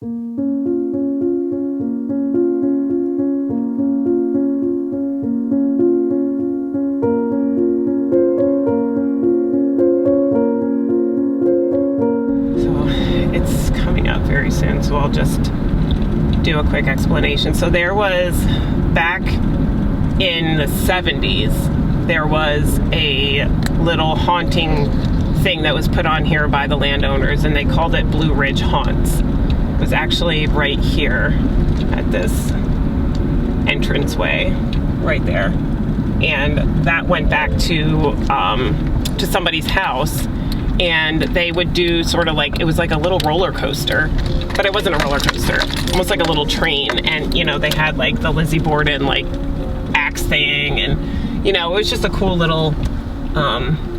Very soon, so I'll just do a quick explanation. So there was, back in the 70s, there was a little haunting thing that was put on here by the landowners, and they called it Blue Ridge Haunts. It was actually right here at this entranceway right there, and that went back to somebody's house. And they would do sort of like, it was like a little roller coaster, but it wasn't a roller coaster, almost like a little train. And, you know, they had like the Lizzie Borden like axe thing, and, you know, it was just a cool little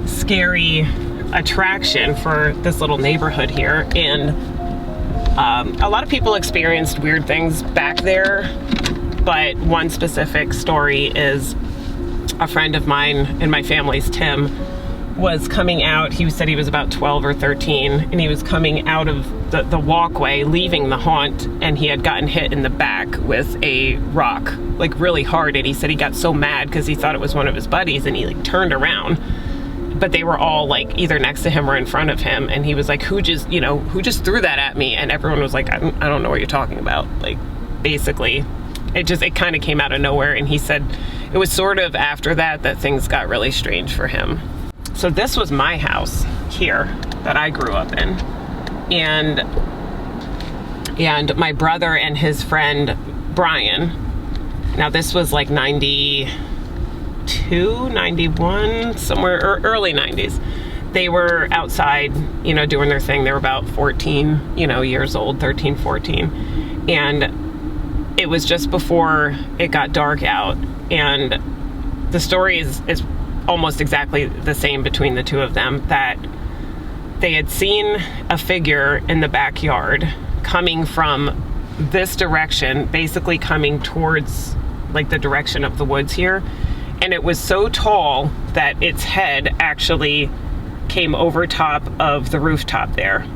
scary attraction for this little neighborhood here. And a lot of people experienced weird things back there, but one specific story is a friend of mine and my family's, Tim, was coming out. He said he was about 12 or 13, and he was coming out of the walkway, leaving the haunt, and he had gotten hit in the back with a rock, like really hard. And he said he got so mad because he thought it was one of his buddies, and he like turned around, but they were all like either next to him or in front of him, and he was like, who just threw that at me? And everyone was like, I don't know what you're talking about. Like, basically it kind of came out of nowhere. And he said it was sort of after that things got really strange for him. So this was my house here that I grew up in, and my brother and his friend Brian, now this was like 92, 91, somewhere early 90s. They were outside, you know, doing their thing. They were about 14, you know, years old, 13, 14. And it was just before it got dark out. And the story is almost exactly the same between the two of them, that they had seen a figure in the backyard coming from this direction, basically coming towards like the direction of the woods here. And it was so tall that its head actually came over top of the rooftop there.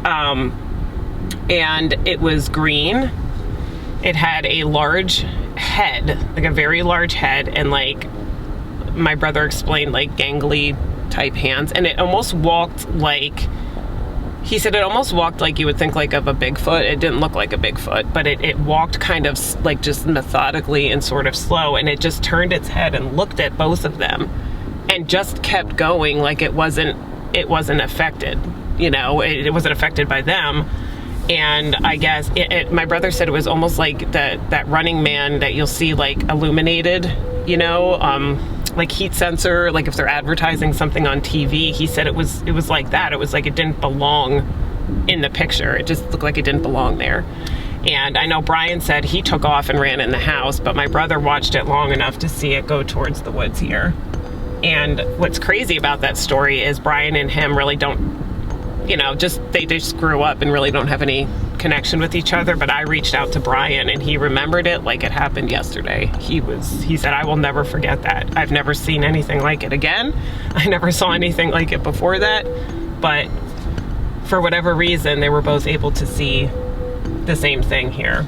And it was green. It had a large head, like a very large head, and like my brother explained, like gangly type hands. And it almost walked like, he said it almost walked like you would think like of a Bigfoot. It didn't look like a Bigfoot, but it walked kind of like just methodically and sort of slow. And it just turned its head and looked at both of them and just kept going, like it wasn't affected, you know, it wasn't affected by them. And I guess my brother said it was almost like that Running Man that you'll see like illuminated, you know, like heat sensor, like if they're advertising something on TV. He said it was like that. It was like it didn't belong in the picture. It just looked like it didn't belong there. And I know Brian said he took off and ran in the house, but my brother watched it long enough to see it go towards the woods here. And what's crazy about that story is Brian and him really don't, you know, they just grew up and really don't have any connection with each other. But I reached out to Brian and he remembered it like it happened yesterday. He said, I will never forget that. I've never seen anything like it again. I never saw anything like it before that. But for whatever reason, they were both able to see the same thing here.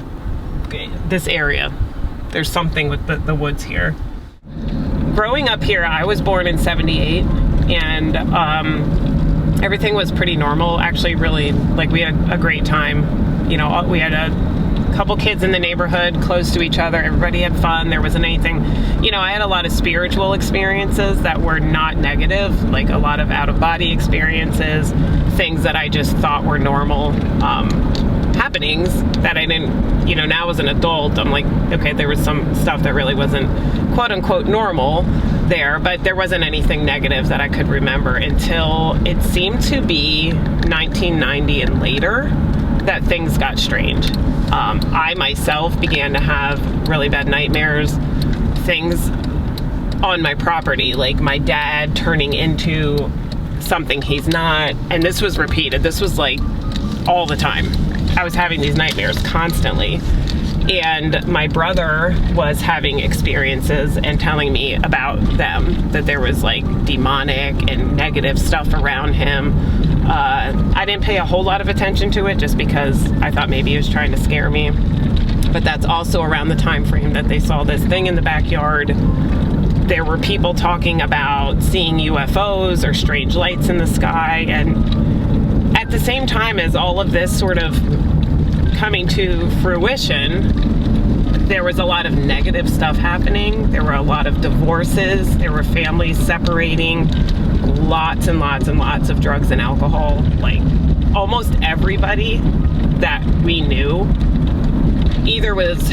This area, there's something with the woods here. Growing up here, I was born in 78, and everything was pretty normal. Actually, really, like, we had a great time. You know, we had a couple kids in the neighborhood close to each other. Everybody had fun. There wasn't anything, you know, I had a lot of spiritual experiences that were not negative, like a lot of out-of-body experiences, things that I just thought were normal happenings that I didn't, you know, now as an adult, I'm like, okay, there was some stuff that really wasn't quote-unquote normal there, but there wasn't anything negative that I could remember until it seemed to be 1990 and later that things got strange. I myself began to have really bad nightmares, things on my property, like my dad turning into something he's not, and this was repeated. This was like all the time. I was having these nightmares constantly. And my brother was having experiences and telling me about them, that there was like demonic and negative stuff around him. I didn't pay a whole lot of attention to it just because I thought maybe he was trying to scare me. But that's also around the time frame that they saw this thing in the backyard. There were people talking about seeing UFOs or strange lights in the sky. And at the same time as all of this sort of coming to fruition, there was a lot of negative stuff happening. There were a lot of divorces. There were families separating. Lots and lots and lots of drugs and alcohol. Like almost everybody that we knew either was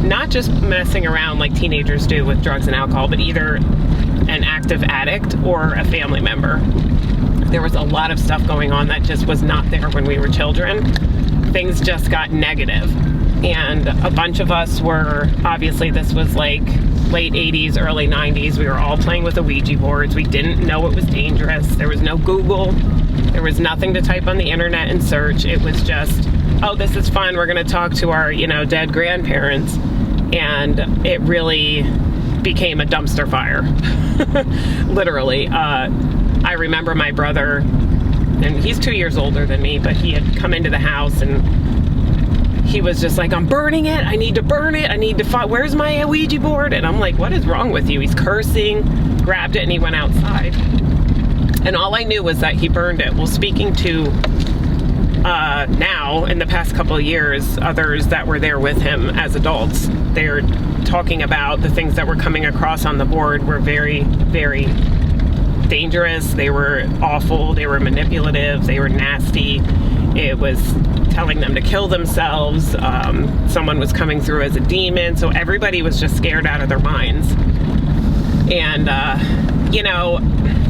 not just messing around like teenagers do with drugs and alcohol, but either an active addict or a family member. There was a lot of stuff going on that just was not there when we were children. Things just got negative. And a bunch of us were, obviously this was like late 80s, early 90s. We were all playing with the Ouija boards. We didn't know it was dangerous. There was no Google. There was nothing to type on the internet and search. It was just, oh, this is fun. We're going to talk to our, dead grandparents. And it really became a dumpster fire. Literally. I remember my brother, and he's 2 years older than me, but he had come into the house and he was just like, I'm burning it. I need to burn it. I need to find, where's my Ouija board? And I'm like, what is wrong with you? He's cursing, grabbed it, and he went outside. And all I knew was that he burned it. Well, speaking to now, in the past couple of years, others that were there with him as adults, they're talking about the things that were coming across on the board were very, very dangerous. They were awful. They were manipulative. They were nasty. It was telling them to kill themselves. Someone was coming through as a demon. So everybody was just scared out of their minds. And,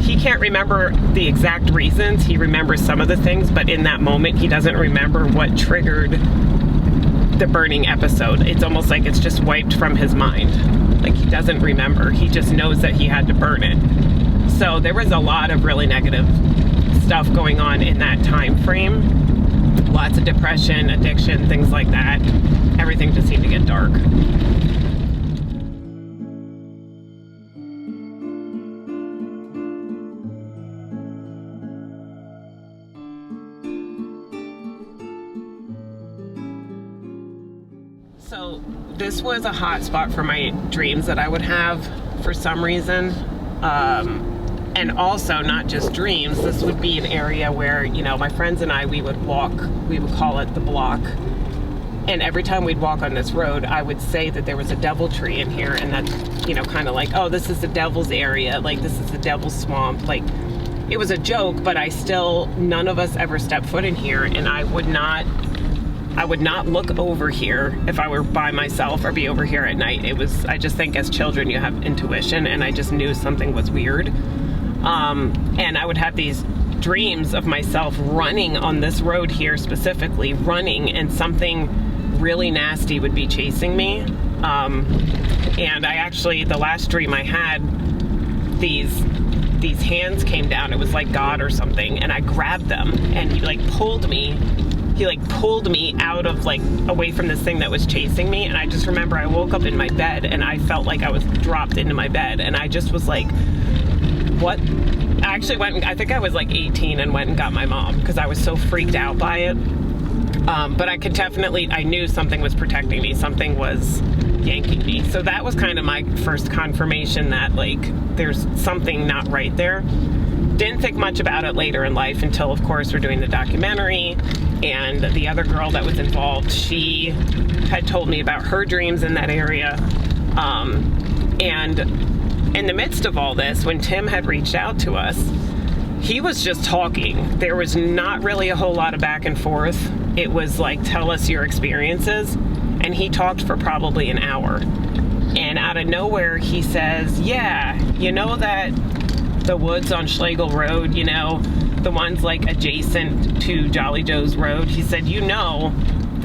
he can't remember the exact reasons. He remembers some of the things, but in that moment, he doesn't remember what triggered the burning episode. It's almost like it's just wiped from his mind. Like he doesn't remember. He just knows that he had to burn it. So there was a lot of really negative stuff going on in that time frame. Lots of depression, addiction, things like that. Everything just seemed to get dark. So this was a hot spot for my dreams that I would have for some reason. And also not just dreams, this would be an area where, my friends and I, we would walk, we would call it the block. And every time we'd walk on this road, I would say that there was a devil tree in here. And that's, kind of like, oh, this is the devil's area. Like, this is the devil's swamp. Like, it was a joke, but none of us ever stepped foot in here. And I would not look over here if I were by myself or be over here at night. I just think as children you have intuition, and I just knew something was weird. And I would have these dreams of myself running on this road here, specifically running, and something really nasty would be chasing me. And I actually, the last dream I had, these hands came down. It was like God or something, and I grabbed them, and he pulled me out of away from this thing that was chasing me. And I just remember I woke up in my bed and I felt like I was dropped into my bed, and I just was like, what? I actually I think I was 18 and went and got my mom because I was so freaked out by it. But I knew something was protecting me. Something was yanking me. So that was kind of my first confirmation that there's something not right there. Didn't think much about it later in life until, of course, we're doing the documentary, and the other girl that was involved, she had told me about her dreams in that area. And in the midst of all this, when Tim had reached out to us, he was just talking. There was not really a whole lot of back and forth. It was like, tell us your experiences. And he talked for probably an hour. And out of nowhere, he says, yeah, that the woods on Schlegel Road, the ones adjacent to Jolly Joe's Road, he said,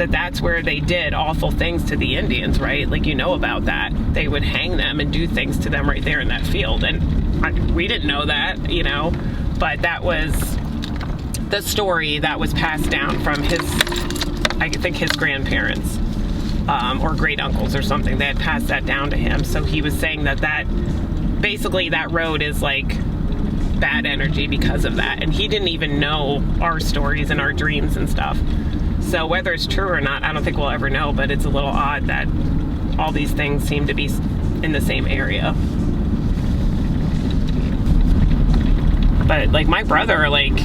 that's where they did awful things to the Indians, right? About that. They would hang them and do things to them right there in that field. And we didn't know that, but that was the story that was passed down from his grandparents, or great uncles or something. They had passed that down to him. So he was saying that basically that road is bad energy because of that. And he didn't even know our stories and our dreams and stuff. So whether it's true or not, I don't think we'll ever know, but it's a little odd that all these things seem to be in the same area. But like my brother, like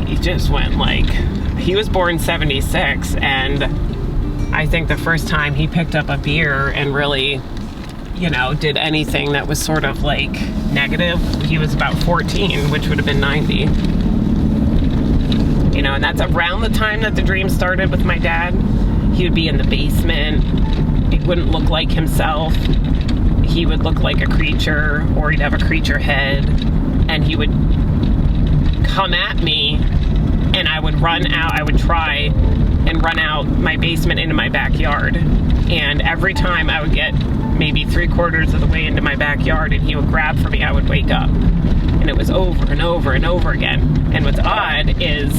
he just went like, he was born 76, and I think the first time he picked up a beer and really, you know, did anything that was sort of like negative, he was about 14, which would have been 90. You know, and that's around the time that the dream started with my dad. He would be in the basement. He wouldn't look like himself. He would look like a creature, or he'd have a creature head, and he would come at me, and I would run out. I would try and run out my basement into my backyard. And every time I would get maybe 3/4 of the way into my backyard and he would grab for me, I would wake up. And it was over and over and over again. And what's odd is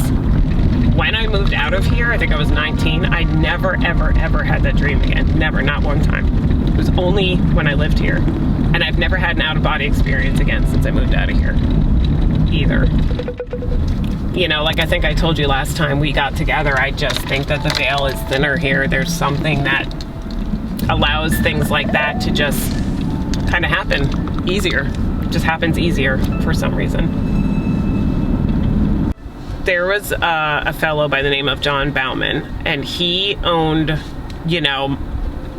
when I moved out of here, I think I was 19, I never, ever, ever had that dream again. Never, not one time. It was only when I lived here. And I've never had an out-of-body experience again since I moved out of here, either. You know, like I think I told you last time we got together, I just think that the veil is thinner here. There's something that allows things like that to just kind of happen easier. It just happens easier for some reason. There was a fellow by the name of John Bauman, and he owned, you know,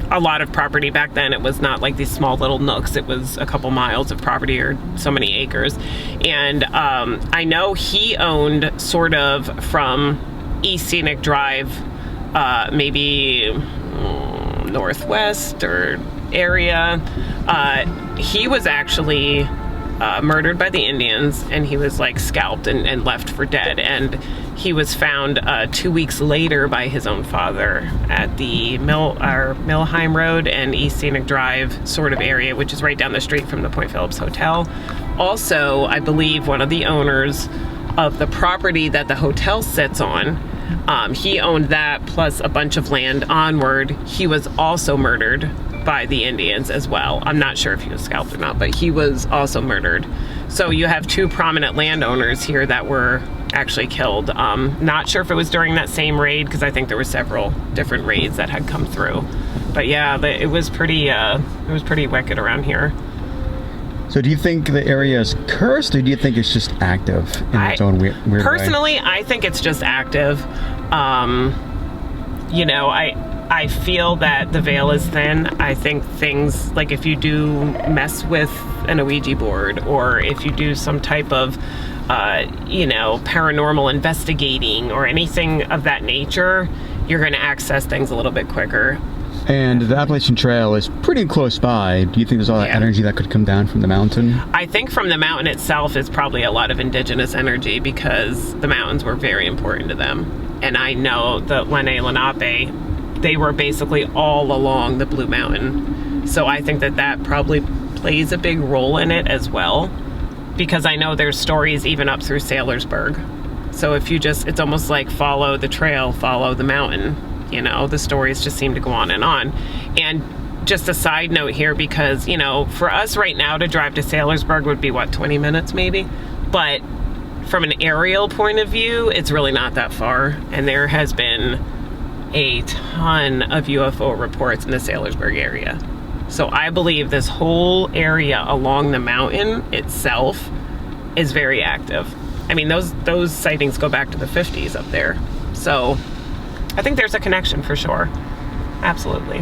a lot of property back then. It was not like these small little nooks. It was a couple miles of property or so many acres. And I know he owned sort of from East Scenic Drive, maybe northwest or area. He was actually murdered by the Indians, and he was like scalped and left for dead. And he was found 2 weeks later by his own father at the Millheim Road and East Scenic Drive sort of area, which is right down the street from the Point Phillips Hotel. Also, I believe one of the owners of the property that the hotel sits on, he owned that plus a bunch of land onward. He was also murdered by the Indians as well. I'm not sure if he was scalped or not, but he was also murdered. So you have two prominent landowners here that were actually killed. Not sure if it was during that same raid, because I think there were several different raids that had come through. But yeah, it was pretty wicked around here. So do you think the area is cursed, or do you think it's just active in its own weird personally, way? I think it's just active. You know, I feel that the veil is thin. I think things like if you do mess with an Ouija board, or if you do some type of, you know, paranormal investigating or anything of that nature, you're going to access things a little bit quicker. And the Appalachian Trail is pretty close by. Do you think there's all that energy that could come down from the mountain? I think from the mountain itself is probably a lot of indigenous energy, because the mountains were very important to them. And I know the Lenape, they were basically all along the Blue Mountain. So I think that probably plays a big role in it as well, because I know there's stories even up through Saylorsburg. So if you just, it's almost like follow the trail, follow the mountain. You know, the stories just seem to go on. And just a side note here, because, you know, for us right now to drive to Saylorsburg would be, what, 20 minutes maybe? But from an aerial point of view, it's really not that far. And there has been a ton of UFO reports in the Saylorsburg area. So I believe this whole area along the mountain itself is very active. I mean, those sightings go back to the 50s up there. So I think there's a connection for sure. Absolutely.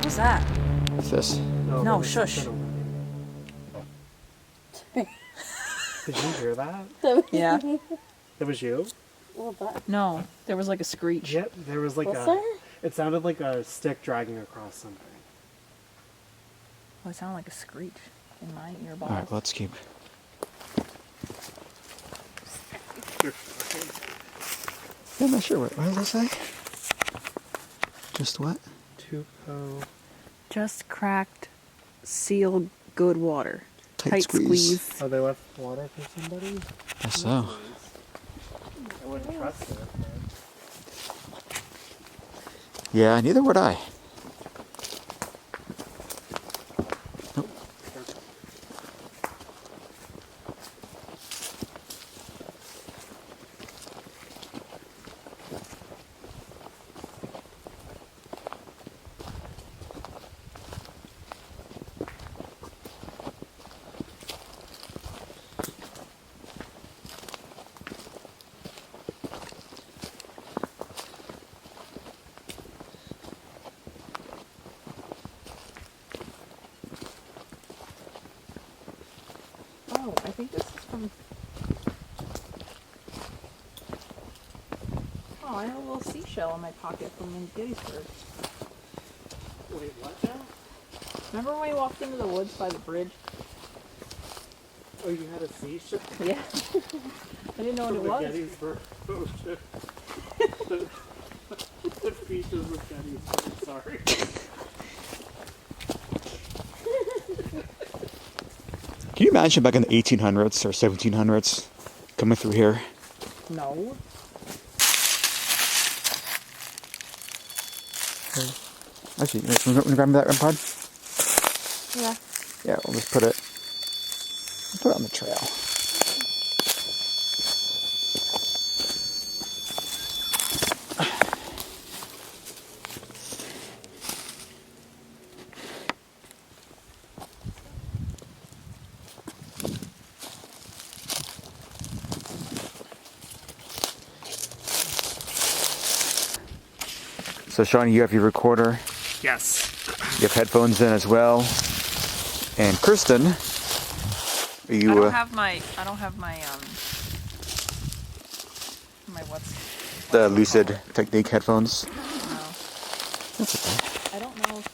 What's that? What's this? No, shush. Did you hear that? Yeah. It was you? No, there was like a screech. Yep, there was like it sounded like a stick dragging across something. Oh, it sounded like a screech in my earball. All right, let's keep. I'm not sure. What does it say? Just what? Tupo. Just cracked, sealed, good water. Tight squeeze. Oh, they left water for somebody? Guess so. wouldn't trust it. Yeah, neither would I. Nope. Oh, I think this is from. Oh, I have a little seashell in my pocket from Gettysburg. Wait, what now? Remember when we walked into the woods by the bridge? Oh, you had a seashell? Yeah. I didn't know what it was. Gettysburg. Oh, shit. The beaches of Gettysburg, sorry. Can you imagine back in the 1800s or 1700s coming through here? No. Actually, you want to grab me that pod? Yeah. Yeah, we'll just put it on the trail. So Sean, you have your recorder, Yes. you have headphones in as well, and Kirsten, you I don't have my what's the it Lucid called? Technique headphones. No. That's okay. I don't know if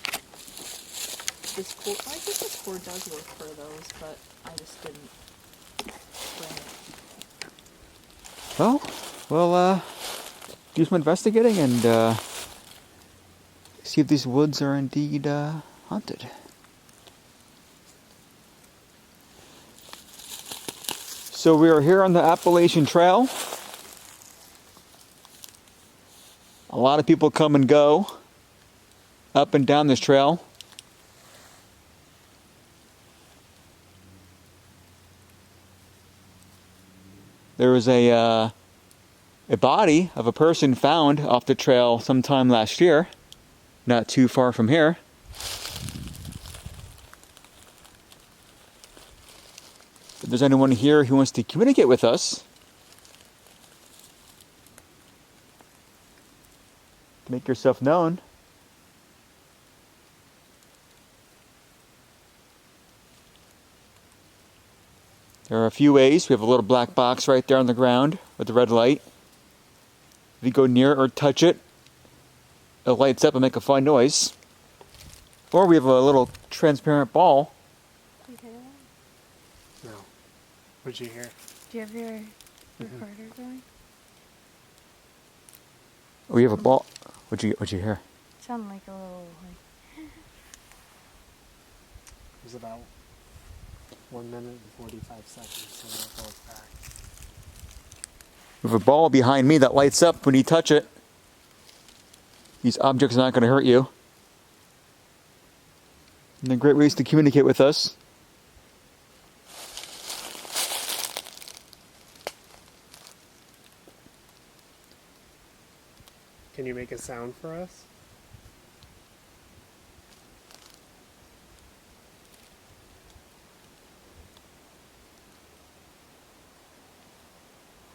this cord. I think this cord does work for those, but I just didn't bring it. Well, we'll do some investigating and see if these woods are indeed haunted. So we are here on the Appalachian Trail. A lot of people come and go up and down this trail. There was a body of a person found off the trail sometime last year, not too far from here. If there's anyone here who wants to communicate with us, make yourself known. There are a few ways. We have a little black box right there on the ground with the red light. If you go near or touch it, it lights up and make a fun noise. Or we have a little transparent ball. No. What'd you hear? Do you have your recorder going? We have a ball. What'd you hear? It sounded like a little like It was about 1 minute and 45 seconds, so we'll go back. We have a ball behind me that lights up when you touch it. These objects are not going to hurt you. And they're great ways to communicate with us. Can you make a sound for us?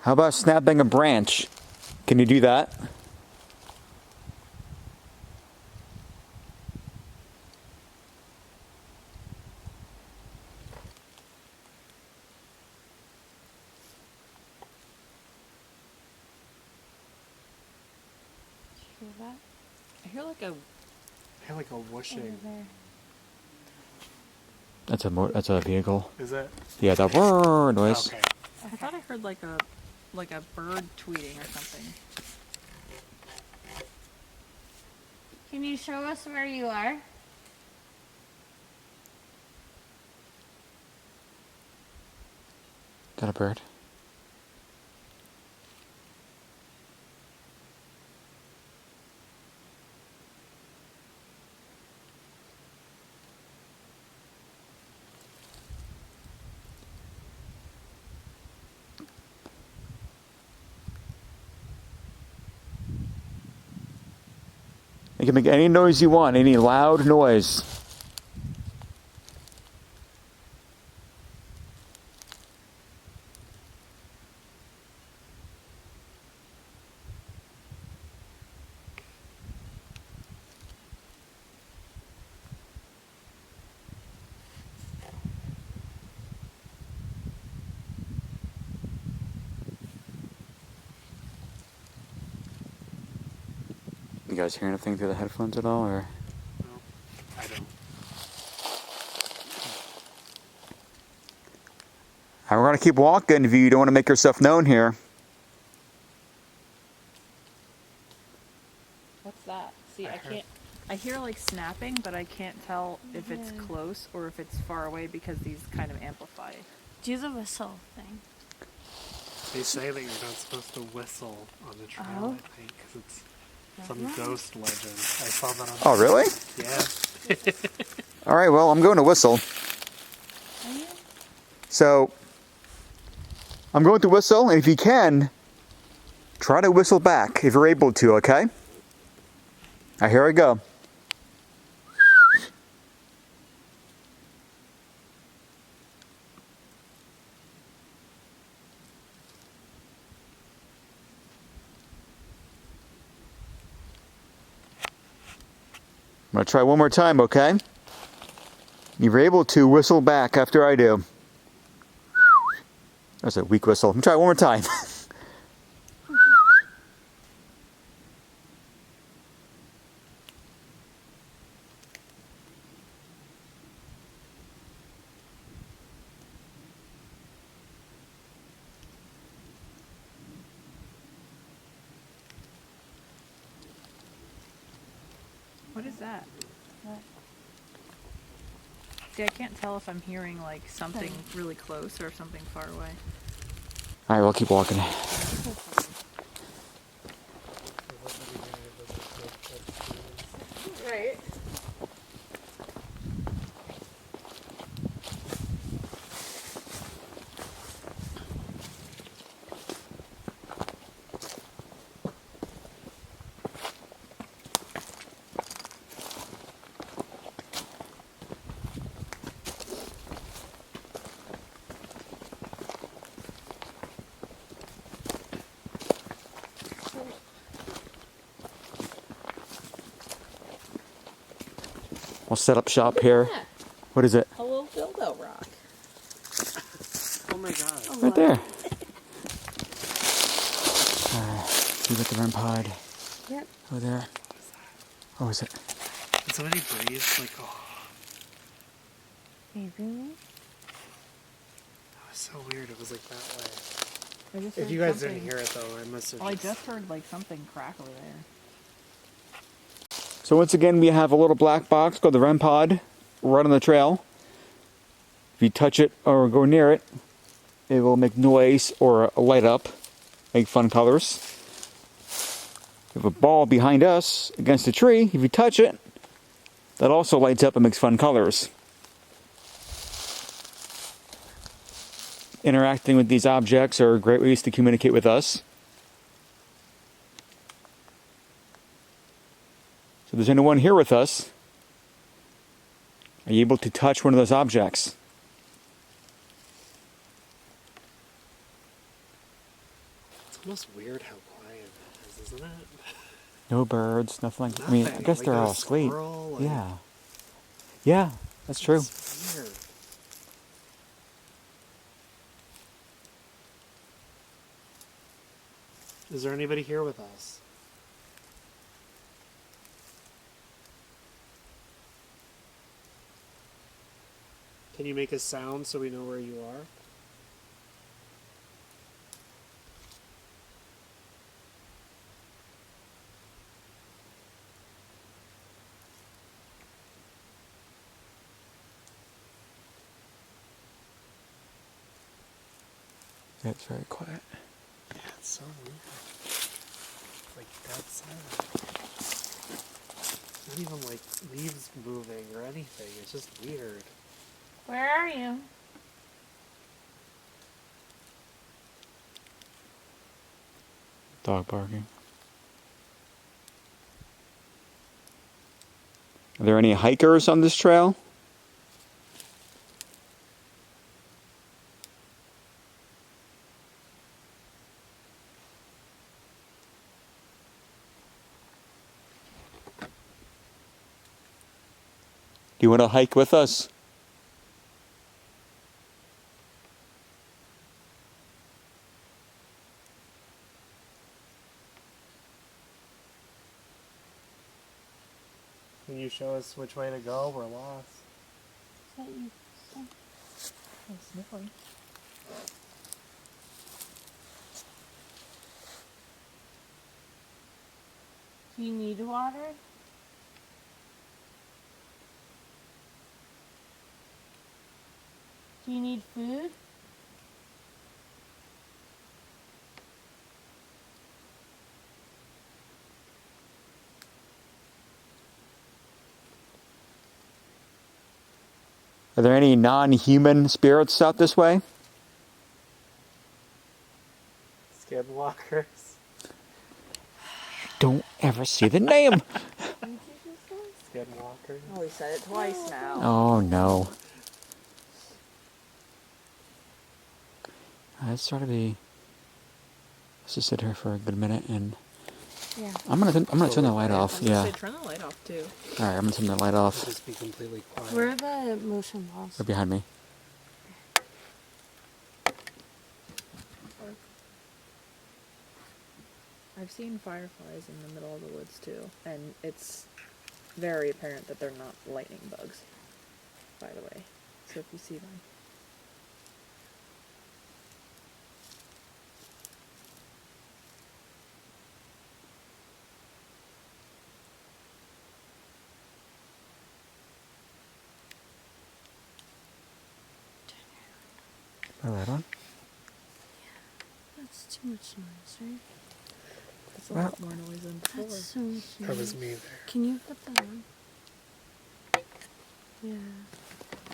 How about snapping a branch? Can you do that? hear that? I hear like a. I hear like a whooshing. Over there. That's a vehicle. Is it? Yeah, that whirr noise. Okay. I thought I heard like a bird tweeting or something. Can you show us where you are? Got a bird. You can make any noise you want, any loud noise. You guys hear anything through the headphones at all, or? No, I don't. And we're gonna keep walking if you don't want to make yourself known here. What's that? See, I can't. I hear like snapping, but I can't tell if it's close or if it's far away because these kind of amplify. Do the whistle thing. They say that you're not supposed to whistle on the trail, Oh. I think, because it's some ghost legend. I saw that on. Oh, really? Yeah. All right, well, I'm going to whistle. Are you? So, I'm going to whistle, and if you can, try to whistle back if you're able to, okay? Now, here I go. I'm going to try one more time, okay? If you're able to whistle back after I do. That's a weak whistle. Let me try it one more time. What is that? What? See, I can't tell if I'm hearing like something really close or something far away. All right, we'll keep walking. Right. We'll set up shop here. Yeah. What is it? A little dildo rock. Oh my god. Right there. You got the REM pod. Yep. Over there. What was it? Did somebody breathe? Like, oh, Hey, really? that was so weird. It was like that way. I just If heard you guys something. didn't hear it though, I must have. Well, I just heard like something crackle there. So once again, we have a little black box called the REM pod right on the trail. If you touch it or go near it, it will make noise or light up, make fun colors. We have a ball behind us against a tree. If you touch it, that also lights up and makes fun colors. Interacting with these objects are great ways to communicate with us. So if there's anyone here with us, are you able to touch one of those objects? It's almost weird how quiet it is, isn't it? No birds, nothing like that. I mean, I Nothing, guess like they're not a all asleep. squirrel, like- Yeah. Yeah, that's true. It's weird. Is there anybody here with us? Can you make a sound so we know where you are? It's very quiet. Yeah, it's so weird. Like dead silent. Not even like leaves moving or anything. It's just weird. Where are you? Dog barking. Are there any hikers on this trail? Do you want to hike with us? Can you show us which way to go? We're lost. Is that you? Oh, sniffling. Do you need water? Do you need food? Are there any non-human spirits out this way? Skinwalkers. Don't ever see the name. Skinwalkers. Oh, he said it twice now. Oh no. Let's try to be. Let's just sit here for a good minute, and Yeah. I'm gonna turn the light off. I was gonna Yeah. say, turn the light off too. All right, I'm gonna turn the light off. Just be completely quiet. Where are the motion balls? They're behind me. I've seen fireflies in the middle of the woods too, and it's very apparent that they're not lightning bugs, by the way. So if you see them. Put the light on. That's too much noise, right? It's a lot more noise than before. That's so much noise. That was me there. Can you put that on? Yeah.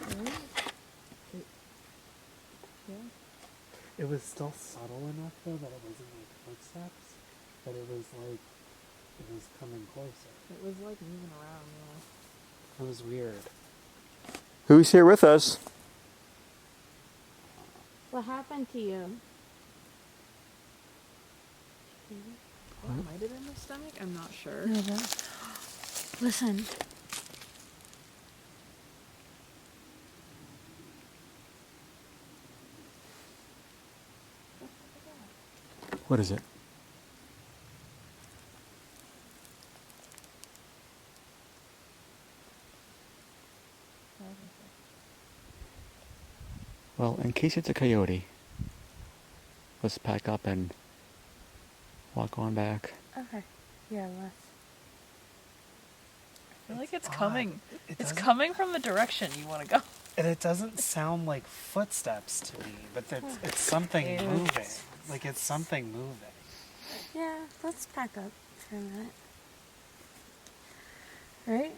Right? Yeah. It was still subtle enough though that it wasn't like footsteps, but it was like it was coming closer. It was like moving around, yeah. It was weird. Who's here with us? What happened to you? Might have been the stomach? I'm not sure. No, but listen. What is it? Well, in case it's a coyote, let's pack up and walk on back. Okay. Yeah, let's. I feel like it's odd. coming. It It's doesn't- coming from the direction you want to go. And it doesn't sound like footsteps to me, but it's something It's- moving. Like it's something moving. Yeah, let's pack up for a minute. Right?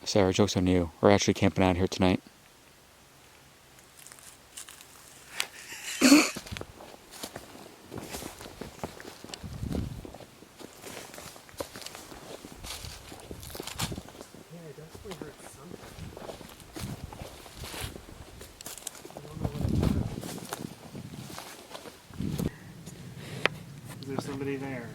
Sarah, joke's on you. We're actually camping out here tonight. Yeah, I definitely heard something. I don't know what it was. Is there somebody there?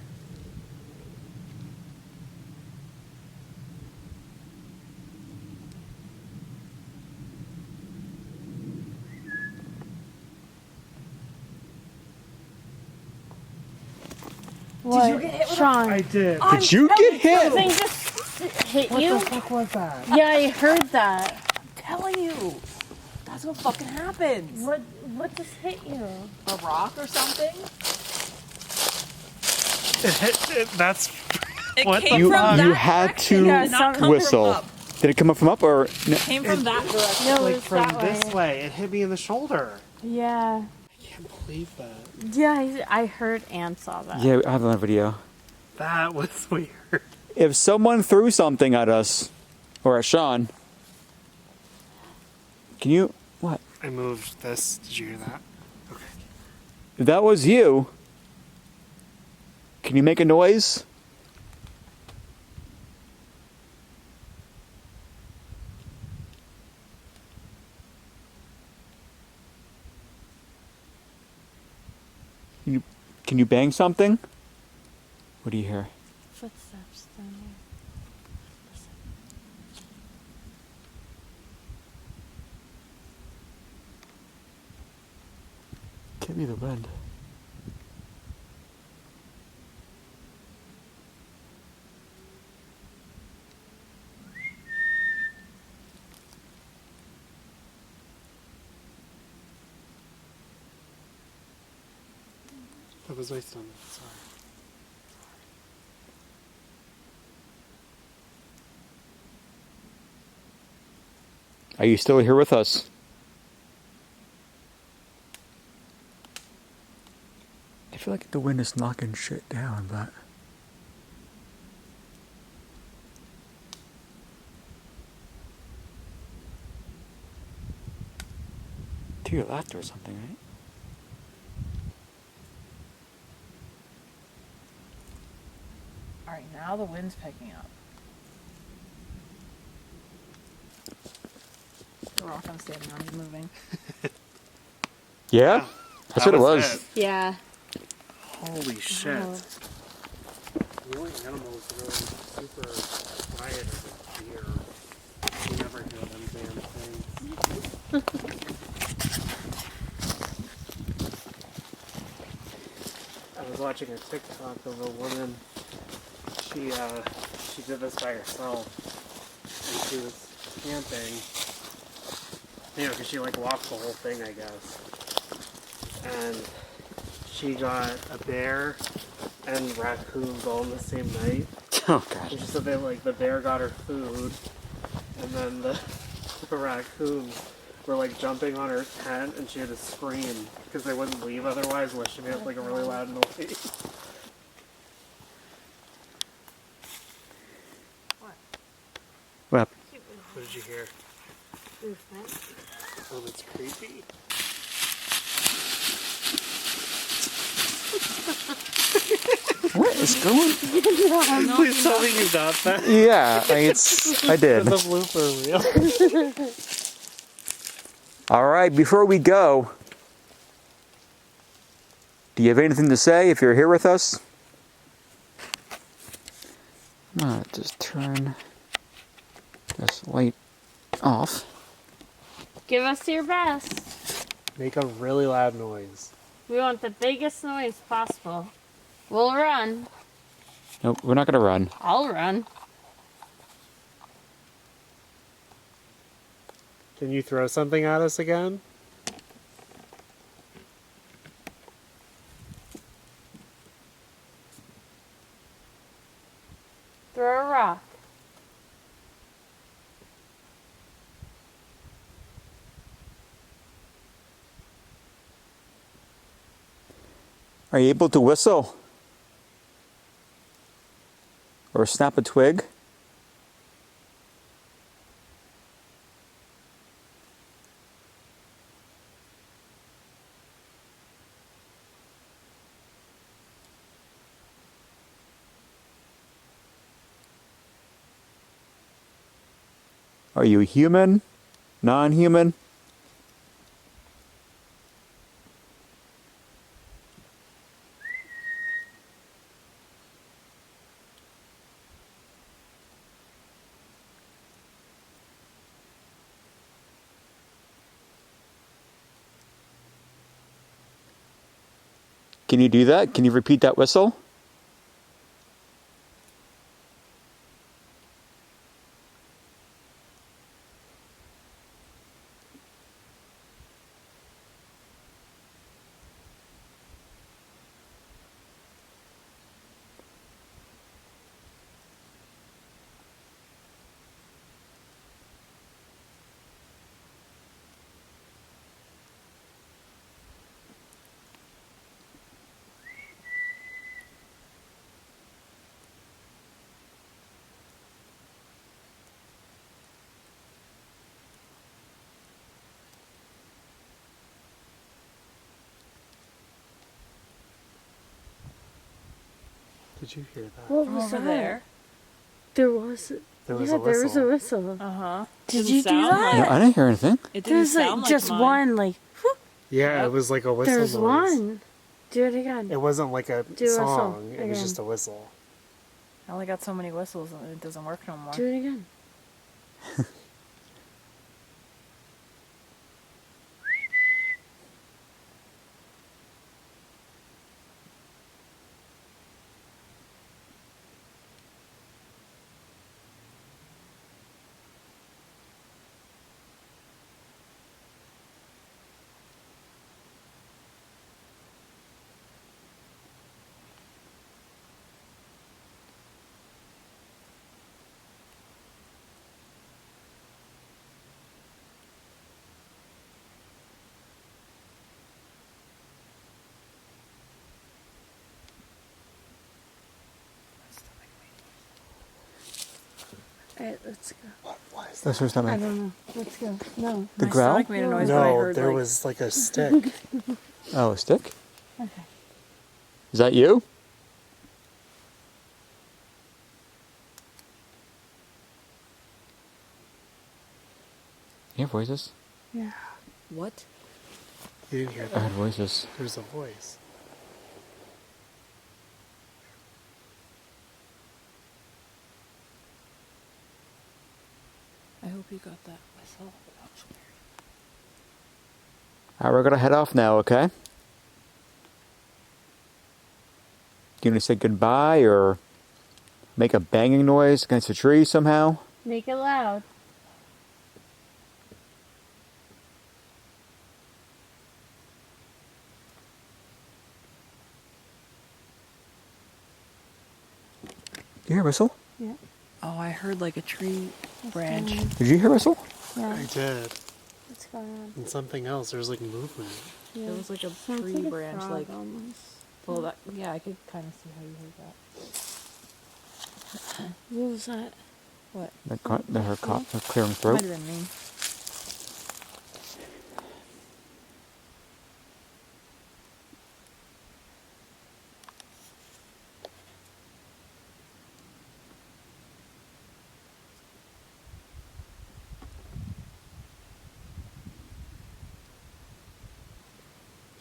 What? Did you get hit with Sean? I did. Did you get hit? Something just hit What you? the fuck was that? Yeah, I heard that. I'm telling you. That's what fucking happens. What just hit you? A rock or something? It hit. That's. It What came the from fuck? that You had direction, to did not come from whistle. up. Did it come up from up or? No? It came from that direction. No, like it's from that this way. way. It hit me in the shoulder. Yeah. I can't believe that. Yeah, I heard and saw that. Yeah, I have it on video. That was weird. If someone threw something at us, or at Sean, can you, what? I moved this. Did you hear that? Okay. If that was you, can you make a noise? Can you bang something? What do you hear? Footsteps down here. Listen. Can't be the wind. That was my stomach. Sorry. Are you still here with us? I feel like the wind is knocking shit down, but... To your left or something, right? Alright, now the wind's picking up. The rock I'm standing on is moving. Yeah? That's what it was. it. Yeah. Holy shit. Oh. The only animals that are super quiet is a deer. You never hear them damn things. I was watching a TikTok of a woman. She did this by herself, and she was camping. You know, because she like walked the whole thing, I guess. And she got a bear and raccoons all in the same night. Oh, God. And she said that like the bear got her food, and then the raccoons were like jumping on her tent, and she had to scream because they wouldn't leave otherwise, unless she made like a really loud noise. What? What did you hear? Oh, that's creepy. What is going? Please tell me you got that. Yeah, I did. The blooper reel. All right, before we go, do you have anything to say if you're here with us? I'm gonna just turn this light off. Give us your best. Make a really loud noise. We want the biggest noise possible. We'll run. Nope, we're not gonna run. I'll run. Can you throw something at us again? Throw a rock. Are you able to whistle? Or snap a twig? Are you human? Non-human? Can you do that? Can you repeat that whistle? Did you hear that? What was Over that? there. There was. There was Yeah, a there was a whistle. whistle. Uh-huh. Did you do that? No, I didn't hear anything. It didn't There's sound like just mine. one, like. Yeah, Yep. it was like a whistle There's noise. one. Do it again. It wasn't like a Do a whistle song. It was again. just a whistle. I only got so many whistles and it doesn't work no more. Do it again. Alright, let's go. What was That's her I stomach. don't know. Let's go. No. The My growl? stomach made a noise, but I No, heard there like, was like a stick. Oh, a stick? Okay. Is that you? You hear voices? Yeah. what? You didn't hear I that? heard voices. There's a voice. I hope you got that whistle. Alright, we're gonna head off now, okay? You gonna say goodbye or make a banging noise against a tree somehow? Make it loud. You hear a whistle? Yeah. Oh, I heard like a tree branch. Did you hear a whistle? Yeah. I did. What's going on? And something else. There's like movement. Yeah. There was like a Sounds tree like a branch, frog like almost. well, that yeah, I could kind of see how you heard that. What was that? What? Her clearing Might throat. have been me.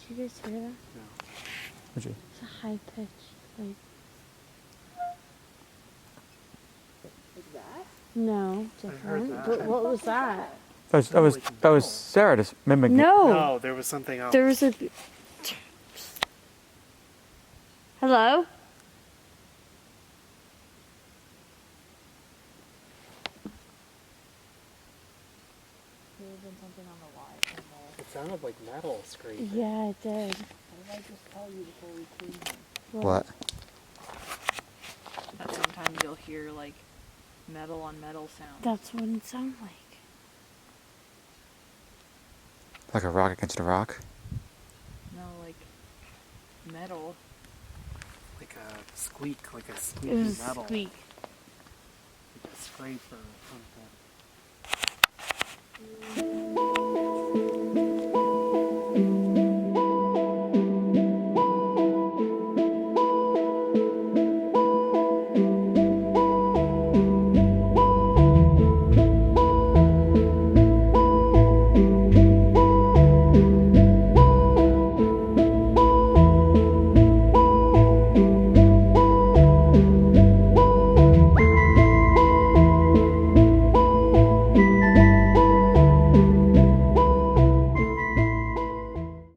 Did you guys hear that? Would you? It's a high pitch, like. Like that? No, heard different. that. But what was that? That was Sarah just mimicking. No. No, there was something else. There was a. Hello? There would have been something on the wire. It sounded like metal screaming. Yeah, it did. What did I just tell you before we came here? What? That sometimes you'll hear like metal on metal sounds. That's what it sounded like. Like a rock against a rock? No, like metal. Like a squeak, like a It squeaky was a metal. squeak. Like a scrape or something.